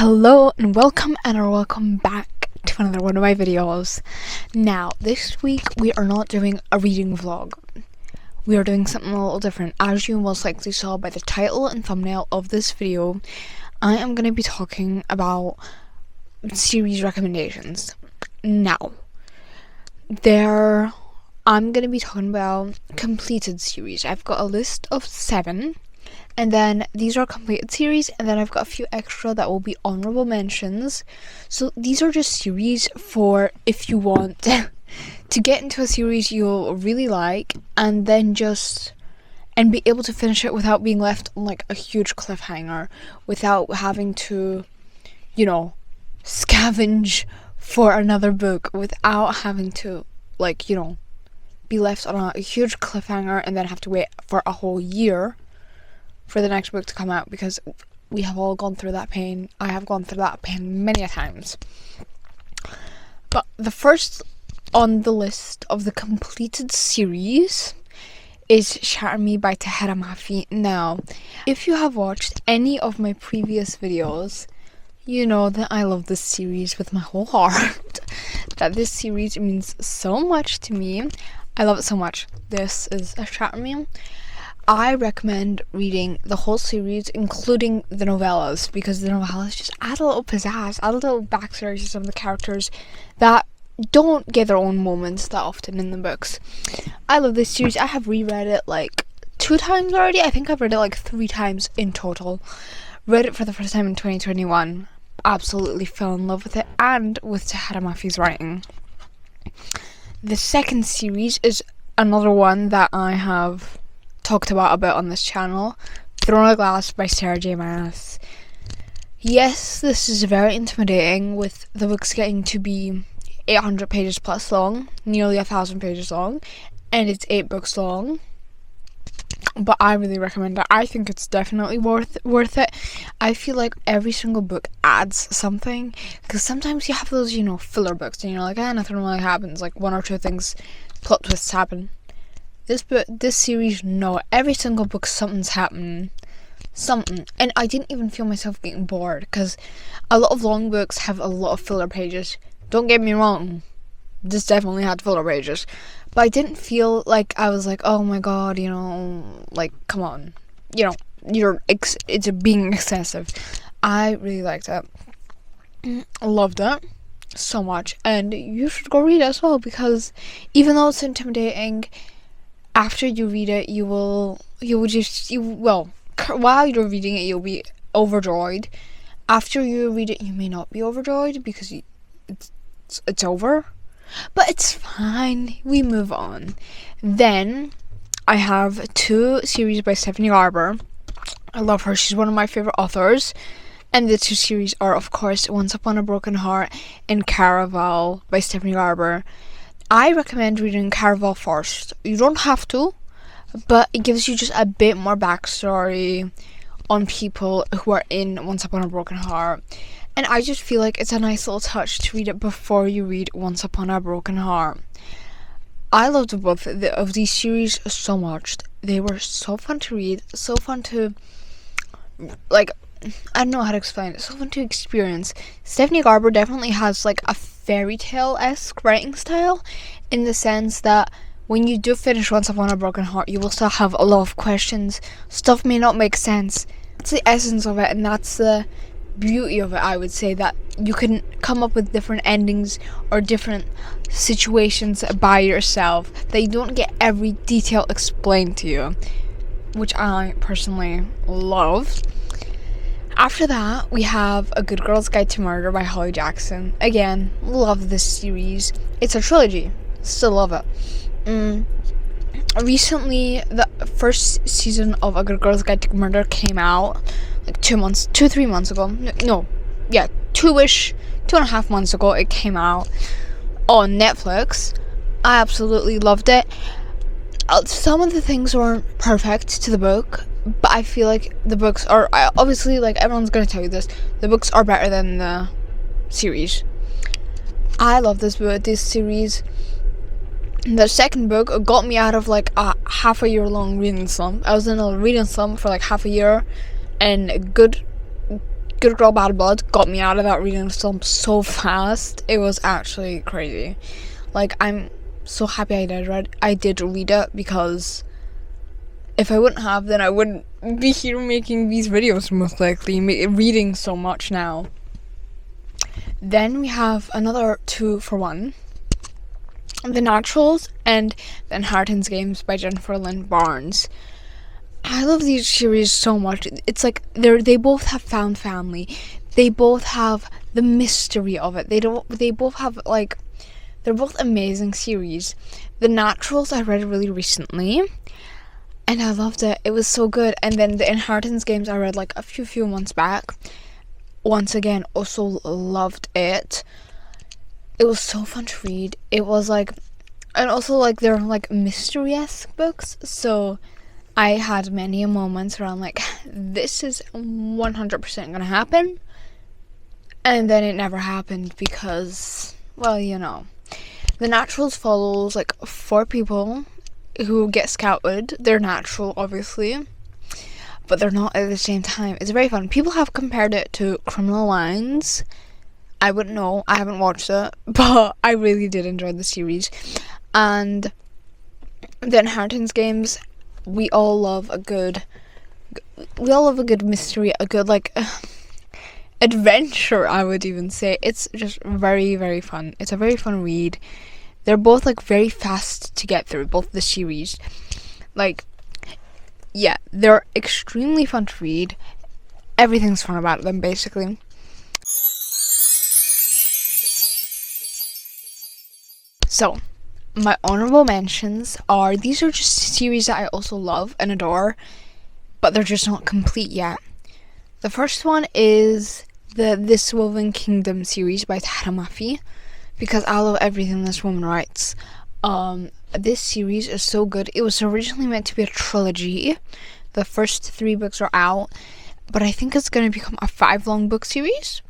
Hello and welcome back to another one of my videos. Now, this week we are not doing a reading vlog. We are doing something a little different. As you most likely saw by the title and thumbnail of this video, I am going to be talking about series recommendations. Now, I'm going to be talking about completed series. I've got a list of 7. And then these are completed series, and then I've got a few extra that will be honorable mentions. So these are just series for if you want to get into a series you'll really like, and then be able to finish it without being left on like a huge cliffhanger, without having to, scavenge for another book, without having to be left on a huge cliffhanger and then have to wait for a whole year for the next book to come out, because we have all gone through that pain. I have gone through that pain many a times. But the first on the list of the completed series is Shatter Me by Tahereh Mafi. Now, if you have watched any of my previous videos, you know that I love this series with my whole heart. That this series means so much to me. I love it so much. This is a Shatter Me. I recommend reading the whole series, including the novellas, because the novellas just add a little pizzazz, add a little backstory to some of the characters that don't get their own moments that often in the books. I love this series. I have reread it like 2 times already. I think I've read it like 3 times in total. Read it for the first time in 2021. Absolutely fell in love with it and with Tahereh Mafi's writing. The second series is another one that I have talked about a bit on this channel, Throne of Glass by Sarah J. Maas. Yes, this is very intimidating, with the books getting to be 800 pages plus long, nearly 1,000 pages long, and it's 8 books long. But I really recommend it. I think it's definitely worth it. I feel like every single book adds something, because sometimes you have those, filler books, and you're like, nothing really happens, like 1 or 2 things, plot twists happen. This series, no, every single book something's happening, and I didn't even feel myself getting bored, because a lot of long books have a lot of filler pages. Don't get me wrong, this definitely had filler pages, but I didn't feel like I was like, oh my god, come on, it's being excessive. I really liked it. I loved it so much, and you should go read it as well, because even though it's intimidating, after you read it, while you're reading it, you'll be overjoyed. After you read it, you may not be overjoyed, because it's over. But it's fine. We move on. Then, I have 2 series by Stephanie Garber. I love her. She's one of my favorite authors. And the 2 series are, of course, Once Upon a Broken Heart and Caraval by Stephanie Garber. I recommend reading Caraval first. You don't have to, but it gives you just a bit more backstory on people who are in Once Upon a Broken Heart. And I just feel like it's a nice little touch to read it before you read Once Upon a Broken Heart. I loved both of these series so much. They were so fun to read, so fun to, I don't know how to explain it, so fun to experience. Stephanie Garber definitely has a fairy tale-esque writing style, in the sense that when you do finish Once Upon a Broken Heart, you will still have a lot of questions. Stuff may not make sense. It's the essence of it, and that's the beauty of it, I would say, that you can come up with different endings or different situations by yourself, that you don't get every detail explained to you, which I personally love. After that, we have A Good Girl's Guide to Murder by Holly Jackson. Again, love this series. It's a trilogy. Still love it. Recently, the first season of A Good Girl's Guide to Murder came out 3 months ago. 2.5 months ago it came out on Netflix. I absolutely loved it. Some of the things weren't perfect to the book, but I feel like the books are, obviously, everyone's going to tell you this, the books are better than the series. I love this series. The second book got me out of a half a year long reading slump. I was in a reading slump for half a year, and Good Good Girl Bad Blood got me out of that reading slump so fast. It was actually crazy. Like, I'm so happy I did read it, because if I wouldn't have, then I wouldn't be here making these videos, most likely, reading so much now. Then we have another 2 for 1. The Naturals and The Inheritance Games by Jennifer Lynn Barnes. I love these series so much. It's like they both have found family. They both have the mystery of it. They both have, like, they're both amazing series. The Naturals I read really recently, and I loved it. It was so good. And then The Inheritance Games I read like a few months back. Once again, also loved it. It was so fun to read. It was like, and also like they're like mystery-esque books, so I had many moments where I'm like, this is 100% gonna happen, and then it never happened because, well, you know. The Naturals follows like 4 people who get scouted. They're natural, obviously, but they're not at the same time. It's very fun. People have compared it to Criminal Minds. I wouldn't know. I haven't watched it, but I really did enjoy the series. And The Inheritance Games, we all love a good mystery, a good, like, adventure, I would even say. It's just very, very fun. It's a very fun read. They're both, like, very fast to get through, both the series. Like, yeah, they're extremely fun to read. Everything's fun about them, basically. So, my honorable mentions are, these are just series that I also love and adore, but they're just not complete yet. The first one is the This Woven Kingdom series by Tahira Mafi, because I love everything this woman writes. This series is so good. It was originally meant to be a trilogy. The first 3 books are out, but I think it's going to become a 5-long book series.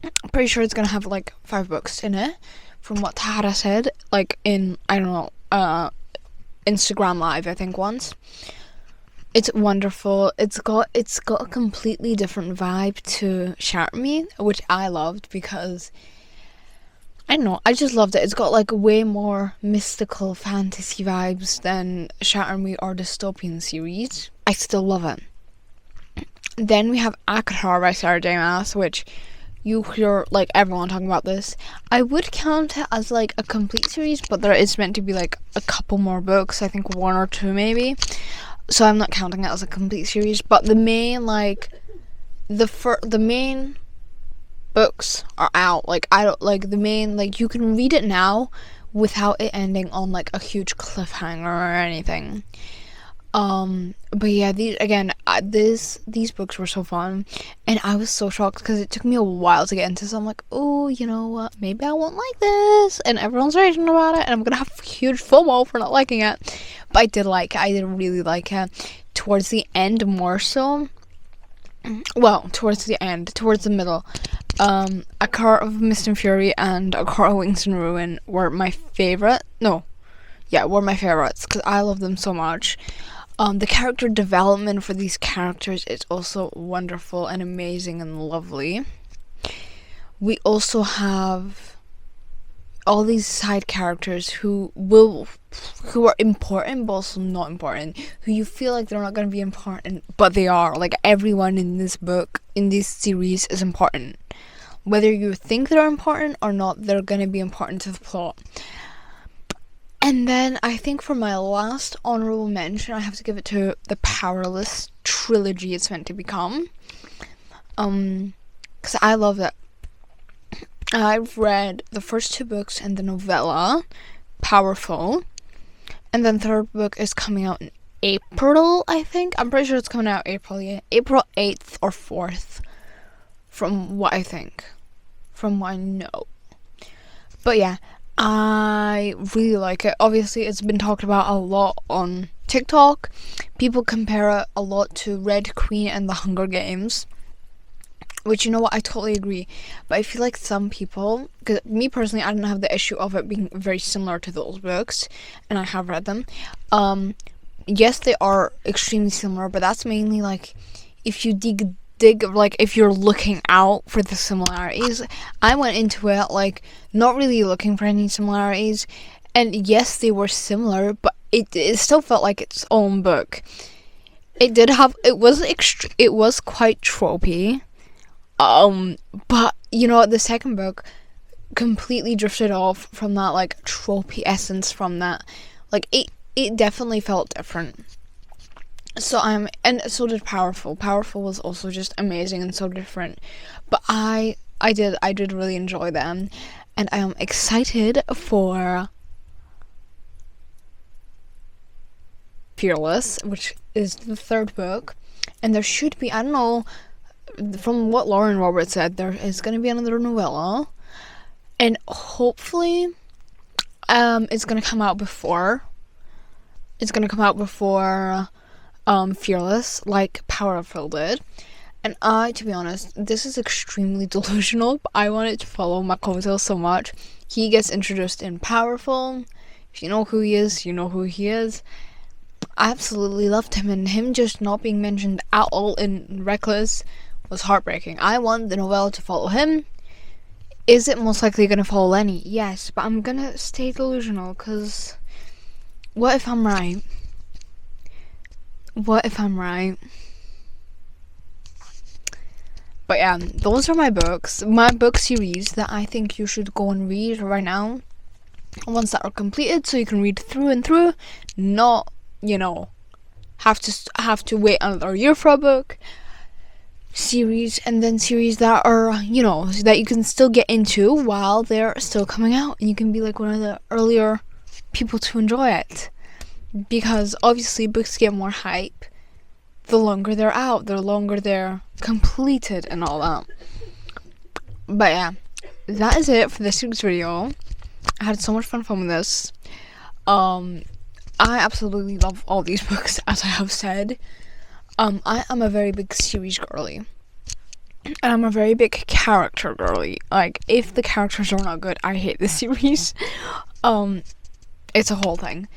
I'm pretty sure it's going to have like 5 books in it, from what Tahira said, like in, I don't know, Instagram Live, I think, once. It's wonderful. It's got a completely different vibe to Shatter Me, which I loved, because I don't know, I just loved it. It's got like way more mystical fantasy vibes than Shatter Me or Dystopian series. I still love it. Then we have ACOTAR by Sarah J. Maas, which you hear like everyone talking about this. I would count it as like a complete series, but there is meant to be like a couple more books, I think 1 or 2 maybe. So I'm not counting it as a complete series, but the main, like, the main books are out. Like, I don't, like, the main, like, you can read it now without it ending on like a huge cliffhanger or anything. But yeah, these books were so fun, and I was so shocked because it took me a while to get into. So I'm like, oh, you know what? Maybe I won't like this, and everyone's raging about it, and I'm gonna have huge FOMO for not liking it. But I did like it. I did really like it. Towards the end, more so. Well, towards the middle. A Court of Mist and Fury and A Court of Wings and Ruin were my favorite. Were my favorites because I love them so much. The character development for these characters is also wonderful and amazing and lovely. We also have all these side characters who are important but also not important, who you feel like they're not going to be important, but they are. Like, everyone in this series is important. Whether you think they're important or not, they're going to be important to the plot. And then I think for my last honorable mention, I have to give it to the Powerless trilogy it's meant to become. Because I love that. I've read the first 2 books and the novella, Powerful. And then the 3rd book is coming out in April, I think. I'm pretty sure it's coming out April 8th or 4th, from what I know. But yeah, I really like it. Obviously, it's been talked about a lot on TikTok. People compare it a lot to Red Queen and The Hunger Games, which, you know what, I totally agree. But I feel like some people, because me personally, I don't have the issue of it being very similar to those books, and I have read them. Yes, they are extremely similar, but that's mainly like if you dig dig, like, if you're looking out for the similarities. I went into it, like, not really looking for any similarities, and yes, they were similar, but it still felt like its own book. It was quite tropey, but you know, the second book completely drifted off from that, like, tropey essence from that. Like, it definitely felt different. So and so did Powerful. Powerful was also just amazing and so different. But I did really enjoy them, and I am excited for Fearless, which is the third book. And there should be, I don't know, from what Lauren Roberts said, there is going to be another novella, and hopefully it's going to come out before Fearless, like Powerful did. And to be honest, this is extremely delusional, but I wanted to follow my coattails so much. He gets introduced in Powerful. If you know who he is, you know who he is. I absolutely loved him, and him just not being mentioned at all in Reckless was heartbreaking. I want the novella to follow him. Is it most likely going to follow Lenny? Yes, but I'm going to stay delusional, because what if I'm right? What if I'm right? But yeah, those are my book series that I think you should go and read right now. Ones that are completed, so you can read through and through, not, you know, have to wait another year for a book. Series, and then series that are, you know, that you can still get into while they're still coming out, and you can be like one of the earlier people to enjoy it. Because obviously books get more hype the longer they're out, the longer they're completed and all that. But yeah, that is it for this week's video. I had so much fun filming this. I absolutely love all these books, as I have said. I am a very big series girly. And I'm a very big character girly. Like, if the characters are not good, I hate the series. It's a whole thing.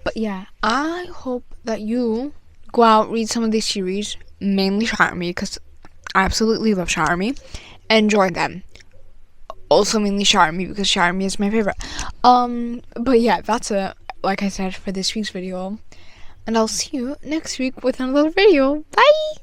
But yeah, I hope that you go out, read some of these series, mainly Shatter Me, because I absolutely love Shatter Me, and enjoy them. Also mainly Shatter Me, because Shatter Me is my favorite. But yeah, that's it, like I said, for this week's video. And I'll see you next week with another video. Bye!